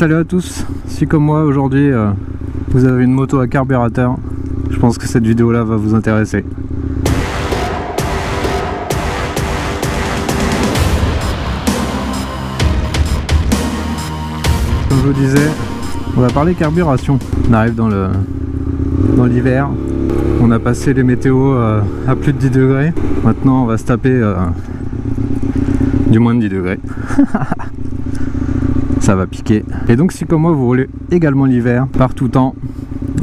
Salut à tous, si comme moi aujourd'hui vous avez une moto à carburateur, je pense que cette vidéo là va vous intéresser. Comme je vous disais, on va parler carburation. On arrive dans l'hiver, on a passé les météos à plus de 10 degrés, maintenant on va se taper du moins de 10 degrés. Ça va piquer. Et donc si comme moi vous roulez également l'hiver, par tout temps,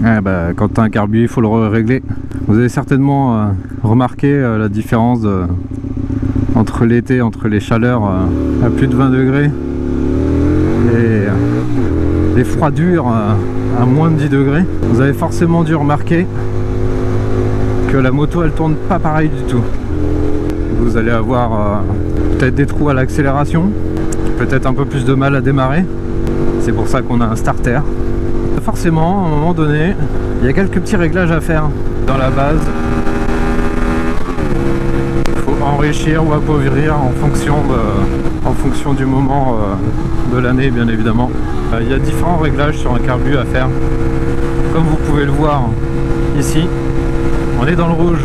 quand tu as un carbu, il faut le régler. Vous avez certainement remarqué la différence entre l'été, entre les chaleurs à plus de 20 degrés et les froidures à moins de 10 degrés. Vous avez forcément dû remarquer que la moto elle tourne pas pareil du tout. Vous allez avoir peut-être des trous à l'accélération, peut-être un peu plus de mal à démarrer. C'est pour ça qu'on a un starter. Forcément, à un moment donné, il y a quelques petits réglages à faire dans la base. Il faut enrichir ou appauvrir en fonction du moment de l'année, bien évidemment. Il y a différents réglages sur un carbu à faire. Comme vous pouvez le voir ici, on est dans le rouge.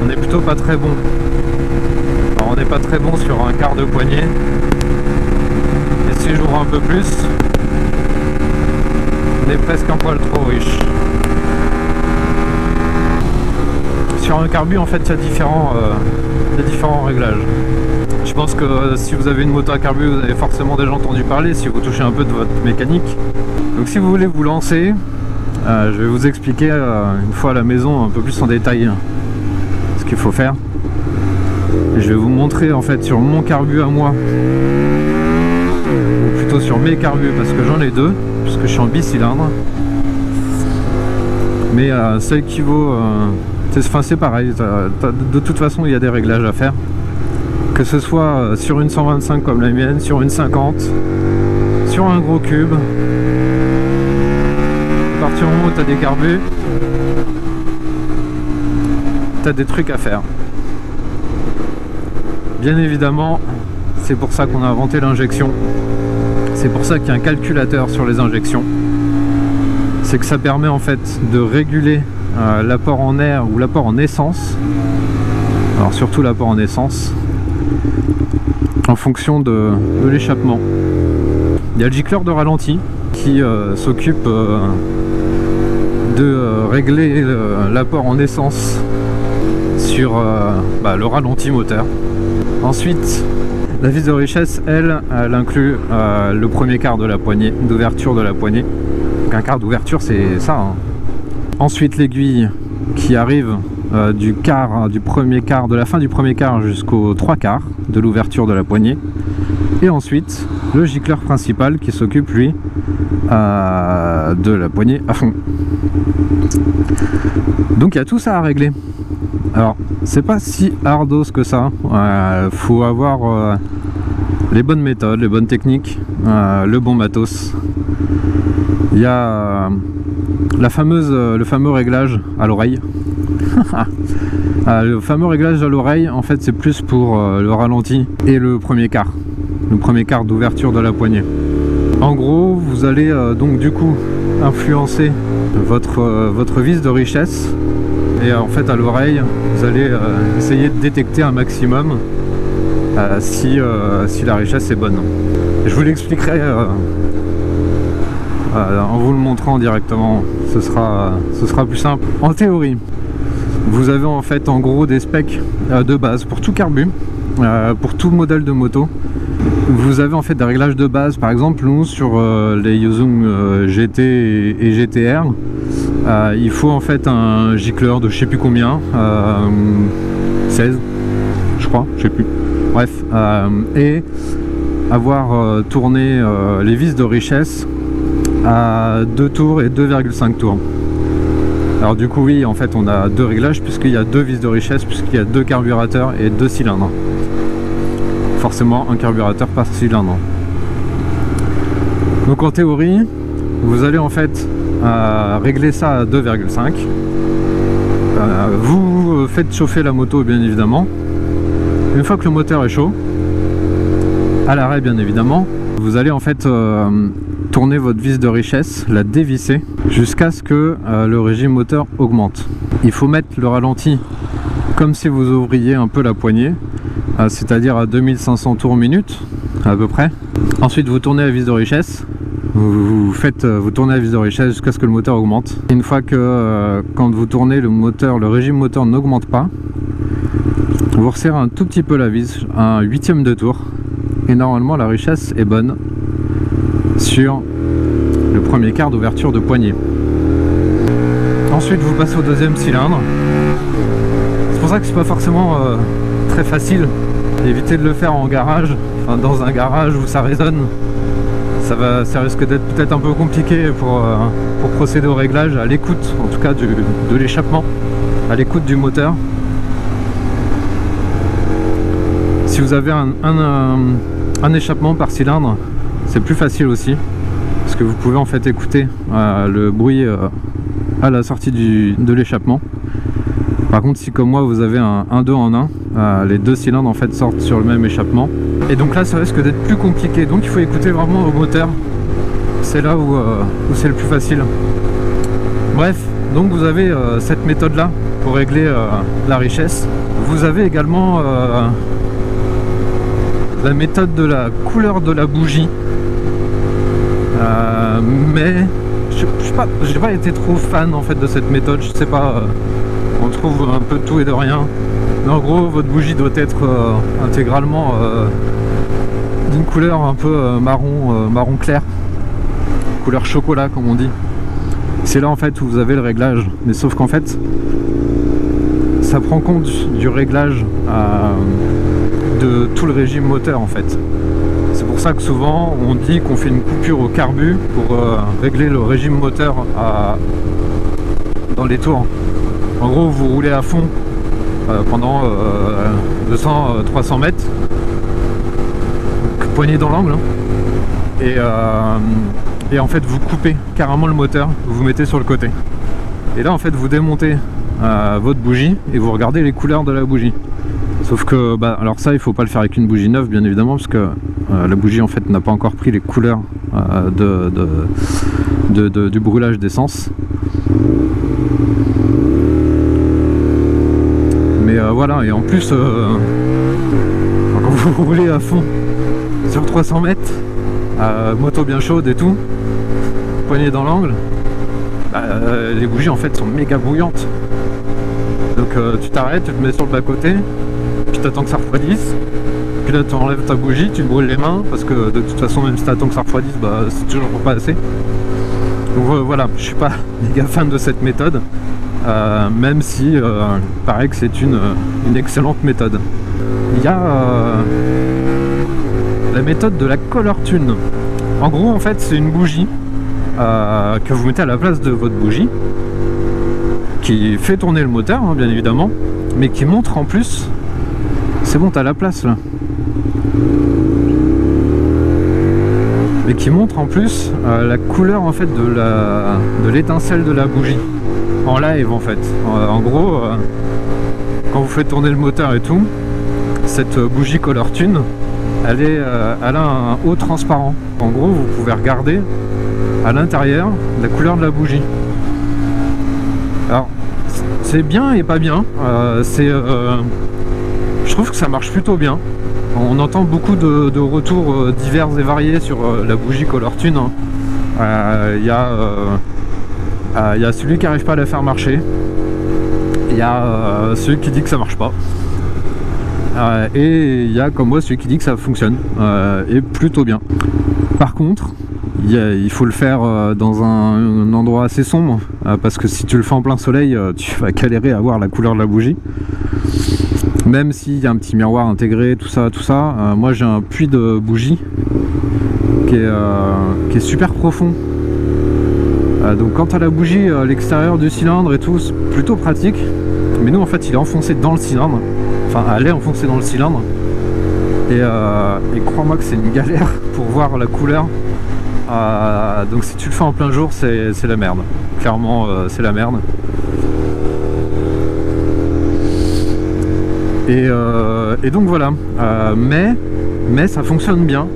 On n'est plutôt pas très bon. Alors, on n'est pas très bon sur un quart de poignée. Et si j'ouvre un peu plus, on est presque un poil trop riche. Sur un carbu, en fait, il y a différents réglages. Je pense que si vous avez une moto à carbu, vous avez forcément déjà entendu parler, si vous touchez un peu de votre mécanique. Donc si vous voulez vous lancer, je vais vous expliquer une fois à la maison un peu plus en détail ce qu'il faut faire. Et je vais vous montrer en fait sur mon carbu à moi, ou plutôt sur mes carbus parce que j'en ai deux, puisque je suis en bicylindre. Mais ça équivaut, c'est pareil, de toute façon il y a des réglages à faire. Que ce soit sur une 125 comme la mienne, sur une 50, sur un gros cube. À partir du moment où tu as des carbus, tu as des trucs à faire. Bien évidemment, c'est pour ça qu'on a inventé l'injection. C'est pour ça qu'il y a un calculateur sur les injections. C'est que ça permet en fait de réguler l'apport en air ou l'apport en essence. Alors surtout l'apport en essence, en fonction de l'échappement. Il y a le gicleur de ralenti qui s'occupe de régler l'apport en essence sur le ralenti moteur. Ensuite, la vis de richesse, elle inclut le premier quart de la poignée, d'ouverture de la poignée. Donc un quart d'ouverture, c'est ça. Hein. Ensuite, l'aiguille qui arrive du premier quart, de la fin du premier quart jusqu'au 3 quarts de l'ouverture de la poignée. Et ensuite, le gicleur principal qui s'occupe, lui, de la poignée à fond. Donc il y a tout ça à régler. Alors, c'est pas si hardos que ça. Faut avoir les bonnes méthodes, les bonnes techniques, le bon matos. Il y a le fameux réglage à l'oreille. Le fameux réglage à l'oreille, en fait, c'est plus pour le ralenti et le premier quart d'ouverture de la poignée. En gros, vous allez donc du coup influencer votre vis de richesse. Et en fait à l'oreille, vous allez essayer de détecter un maximum si la richesse est bonne. Je vous l'expliquerai en vous le montrant directement, ce sera plus simple. En théorie, vous avez en fait en gros des specs de base pour tout carbu, pour tout modèle de moto. Vous avez en fait des réglages de base, par exemple nous sur les Yuzong GT et GTR, il faut en fait un gicleur de je sais plus combien, 16 je crois, je sais plus, bref, et avoir tourné les vis de richesse à 2 tours et 2,5 tours. Alors du coup oui, en fait on a deux réglages puisqu'il y a deux vis de richesse, puisqu'il y a deux carburateurs et deux cylindres. Forcément un carburateur par cylindre. Donc en théorie, vous allez en fait régler ça à 2,5. Vous faites chauffer la moto bien évidemment. Une fois que le moteur est chaud, à l'arrêt bien évidemment, vous allez en fait tourner votre vis de richesse, la dévisser jusqu'à ce que le régime moteur augmente. Il faut mettre le ralenti comme si vous ouvriez un peu la poignée, c'est-à-dire à 2500 tours minute à peu près. Ensuite vous tournez la vis de richesse, vous tournez la vis de richesse jusqu'à ce que le moteur augmente. Une fois que quand vous tournez le régime moteur n'augmente pas, vous resserrez un tout petit peu la vis, un huitième de tour, et normalement la richesse est bonne sur le premier quart d'ouverture de poignée. Ensuite vous passez au deuxième cylindre. C'est pour ça que c'est pas forcément très facile. Évitez de le faire en garage, enfin, dans un garage où ça résonne. Ça risque d'être peut-être un peu compliqué pour procéder au réglage à l'écoute, en tout cas de l'échappement, à l'écoute du moteur. Si vous avez un échappement par cylindre, c'est plus facile aussi, parce que vous pouvez en fait écouter le bruit à la sortie de l'échappement. Par contre, si comme moi vous avez un 2 en 1, les deux cylindres en fait sortent sur le même échappement. Et donc là ça risque d'être plus compliqué, donc il faut écouter vraiment au moteur. C'est là où c'est le plus facile. Bref, donc vous avez cette méthode là pour régler la richesse. Vous avez également la méthode de la couleur de la bougie, mais j'ai pas été trop fan en fait de cette méthode. Je sais pas, on trouve un peu de tout et de rien, mais en gros votre bougie doit être intégralement d'une couleur un peu marron clair, couleur chocolat comme on dit. C'est là en fait où vous avez le réglage, mais sauf qu'en fait ça prend compte du réglage de tout le régime moteur en fait. C'est pour ça que souvent on dit qu'on fait une coupure au carbu pour régler le régime moteur dans les tours. En gros vous roulez à fond pendant 200-300 mètres, poignée dans l'angle, et en fait vous coupez carrément le moteur, vous vous mettez sur le côté. Et là en fait vous démontez votre bougie et vous regardez les couleurs de la bougie. Sauf que, alors ça il faut pas le faire avec une bougie neuve bien évidemment, parce que la bougie en fait n'a pas encore pris les couleurs du brûlage d'essence. Mais voilà, et en plus quand vous roulez à fond sur 300 mètres, moto bien chaude et tout, poignée dans l'angle, les bougies en fait sont méga bouillantes. Donc tu t'arrêtes, tu te mets sur le bas-côté, puis t'attends que ça refroidisse, puis là tu enlèves ta bougie, tu te brûles les mains, parce que de toute façon même si t'attends que ça refroidisse, c'est toujours pas assez. Donc voilà, je suis pas méga fan de cette méthode, même si il paraît que c'est une excellente méthode. Il y a la méthode de la color tune. En gros en fait c'est une bougie que vous mettez à la place de votre bougie, qui fait tourner le moteur hein, bien évidemment, mais qui montre en plus, c'est bon t'as la place là, mais qui montre en plus la couleur en fait de l'étincelle de la bougie en live en fait. En gros quand vous faites tourner le moteur et tout, cette bougie color tune elle a un haut transparent. En gros vous pouvez regarder à l'intérieur la couleur de la bougie. Alors c'est bien et pas bien, je trouve que ça marche plutôt bien. On entend beaucoup de retours divers et variés sur la bougie color tune. Il y a celui qui n'arrive pas à la faire marcher, il y a celui qui dit que ça marche pas, et il y a comme moi celui qui dit que ça fonctionne et plutôt bien. Par contre il faut le faire dans un endroit assez sombre, parce que si tu le fais en plein soleil tu vas galérer à voir la couleur de la bougie, même s'il y a un petit miroir intégré, tout ça. Moi j'ai un puits de bougie qui est super profond, donc quand tu as la bougie à l'extérieur du cylindre et tout, c'est plutôt pratique, mais nous en fait il est enfoncé dans le cylindre, enfin elle est enfoncée dans le cylindre, et crois-moi que c'est une galère pour voir la couleur. Donc si tu le fais en plein jour c'est la merde, clairement c'est la merde. Et donc voilà, mais ça fonctionne bien,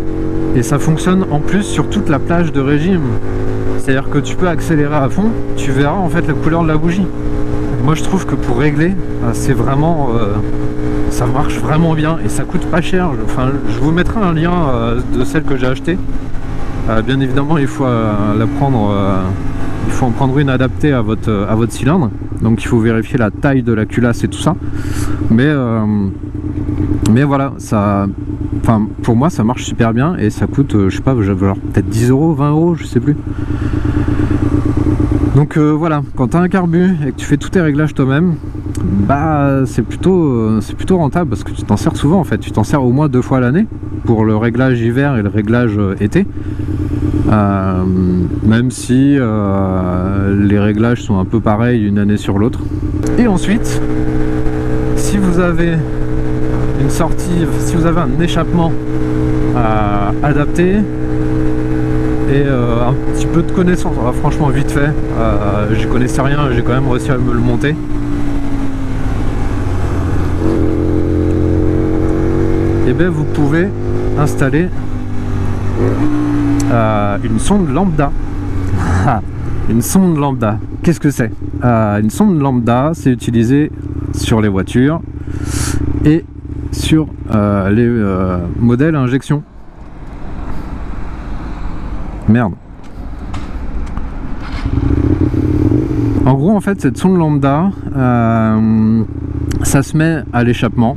Et ça fonctionne en plus sur toute la plage de régime. C'est-à-dire que tu peux accélérer à fond, tu verras en fait la couleur de la bougie. Moi je trouve que pour régler, c'est vraiment... ça marche vraiment bien et ça coûte pas cher. Enfin, je vous mettrai un lien de celle que j'ai achetée. Bien évidemment, il faut la prendre... il faut en prendre une adaptée à votre cylindre. Donc il faut vérifier la taille de la culasse et tout ça. Mais voilà, ça... Enfin, pour moi, ça marche super bien et ça coûte, je sais pas, peut-être 10 euros, 20 euros, je sais plus. Donc voilà, quand tu as un carbu et que tu fais tous tes réglages toi-même, bah c'est plutôt rentable parce que tu t'en sers souvent en fait. Tu t'en sers au moins 2 fois à l'année pour le réglage hiver et le réglage été. Même si les réglages sont un peu pareils une année sur l'autre. Et ensuite, si vous avez une sortie, si vous avez un échappement adapté et un petit peu de connaissance, franchement vite fait, j'y connaissais rien, j'ai quand même réussi à me le monter. Et bien vous pouvez installer une sonde lambda. Une sonde lambda, qu'est-ce que c'est? Une sonde lambda, c'est utilisé sur les voitures et sur les modèles à injection. Merde. En gros, en fait, cette sonde lambda, ça se met à l'échappement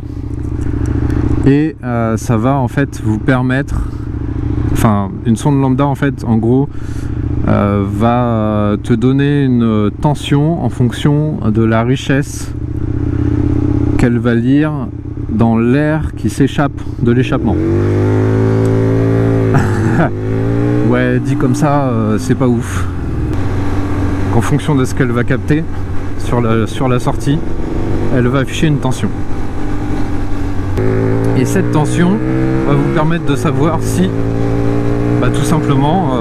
et ça va en fait vous permettre, enfin, une sonde lambda en fait, en gros, va te donner une tension en fonction de la richesse qu'elle va lire dans l'air qui s'échappe de l'échappement. Ouais, dit comme ça, c'est pas ouf. En fonction de ce qu'elle va capter sur la sortie, elle va afficher une tension. Et cette tension va vous permettre de savoir si, bah, tout simplement,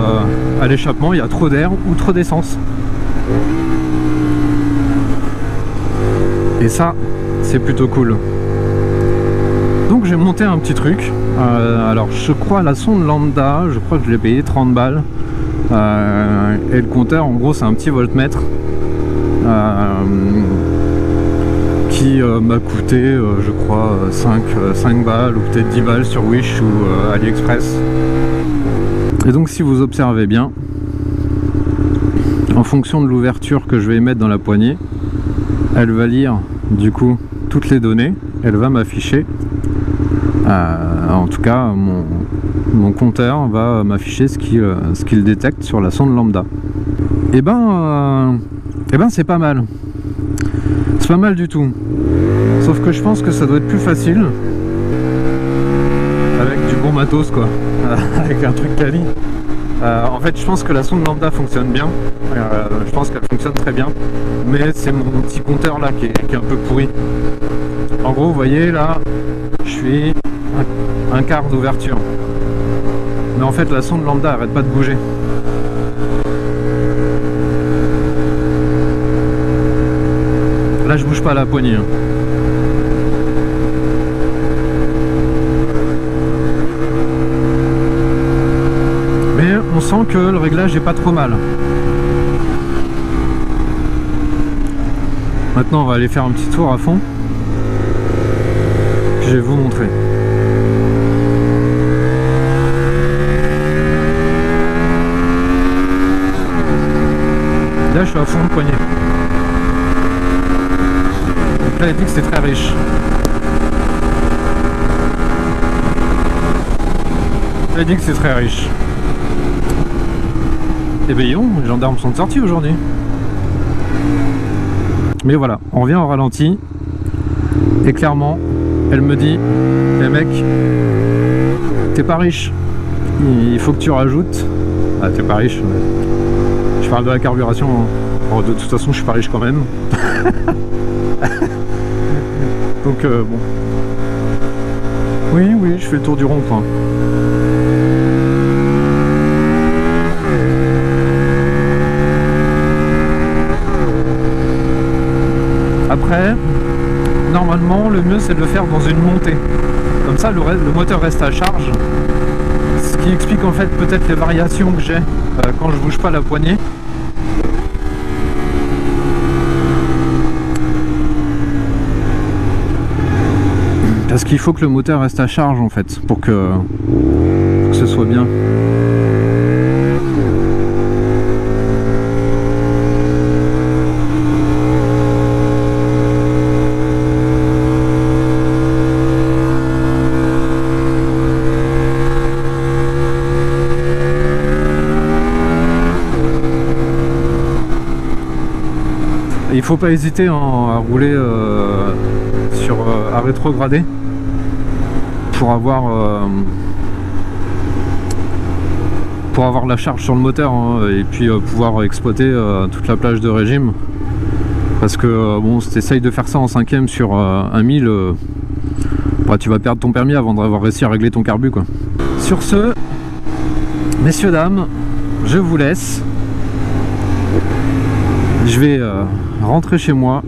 à l'échappement, il y a trop d'air ou trop d'essence. Et ça, c'est plutôt cool. Donc j'ai monté un petit truc. Alors je crois la sonde lambda, je crois que je l'ai payé 30 balles. Et le compteur, en gros, c'est un petit voltmètre qui m'a coûté, je crois, 5 balles ou peut-être 10 balles sur Wish ou AliExpress. Et donc si vous observez bien, en fonction de l'ouverture que je vais mettre dans la poignée, elle va lire du coup toutes les données, elle va m'afficher, en tout cas mon compteur va m'afficher ce qu'il détecte sur la sonde lambda. Et ben c'est pas mal. C'est pas mal du tout. Sauf que je pense que ça doit être plus facile avec du bon matos quoi. Avec un truc quali. En fait je pense que la sonde lambda fonctionne bien. Je pense qu'elle fonctionne très bien. Mais c'est mon petit compteur là qui est un peu pourri. En gros vous voyez là, je suis un quart d'ouverture. Mais en fait la sonde lambda arrête pas de bouger. Là je bouge pas la poignée. Mais on sent que le réglage est pas trop mal. Maintenant on va aller faire un petit tour à fond. Puis je vais vous montrer. Là je suis à fond de poignée. Donc là il dit que c'est très riche. Là il dit que c'est très riche. Et ben les gendarmes sont sortis aujourd'hui. Mais voilà, on revient au ralenti. Et clairement, elle me dit, les mecs, t'es pas riche. Il faut que tu rajoutes. Ah t'es pas riche. Je parle de la carburation. Bon, de toute façon je suis pas riche quand même. Donc bon. Oui, je fais le tour du rond-point. Après, normalement le mieux c'est de le faire dans une montée. Comme ça le moteur reste à charge. Ce qui explique en fait peut-être les variations que j'ai quand je bouge pas la poignée. Parce qu'il faut que le moteur reste à charge en fait pour que ce soit bien. Il faut pas hésiter à rouler à rétrograder pour avoir la charge sur le moteur hein, et puis pouvoir exploiter toute la plage de régime, parce que bon, si tu essayes de faire ça en 5ème sur un 1000 bah, tu vas perdre ton permis avant d'avoir réussi à régler ton carbu quoi. Sur ce, messieurs dames, je vous laisse. Je vais rentrer chez moi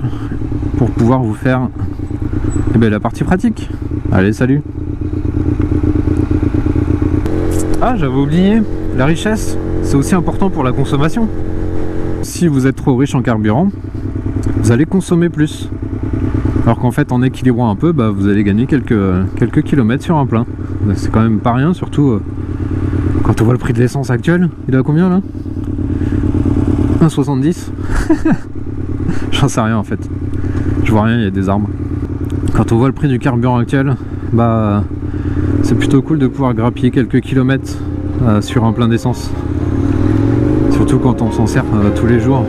pour pouvoir vous faire la partie pratique. Allez, salut. Ah, j'avais oublié, la richesse, c'est aussi important pour la consommation. Si vous êtes trop riche en carburant, vous allez consommer plus. Alors qu'en fait, en équilibrant un peu, bah, vous allez gagner quelques kilomètres sur un plein. C'est quand même pas rien, surtout quand on voit le prix de l'essence actuel. Il est à combien là? 1,70. J'en sais rien en fait. Je vois rien, il y a des arbres. Quand on voit le prix du carburant actuel, bah c'est plutôt cool de pouvoir grappiller quelques kilomètres sur un plein d'essence. Surtout quand on s'en sert tous les jours.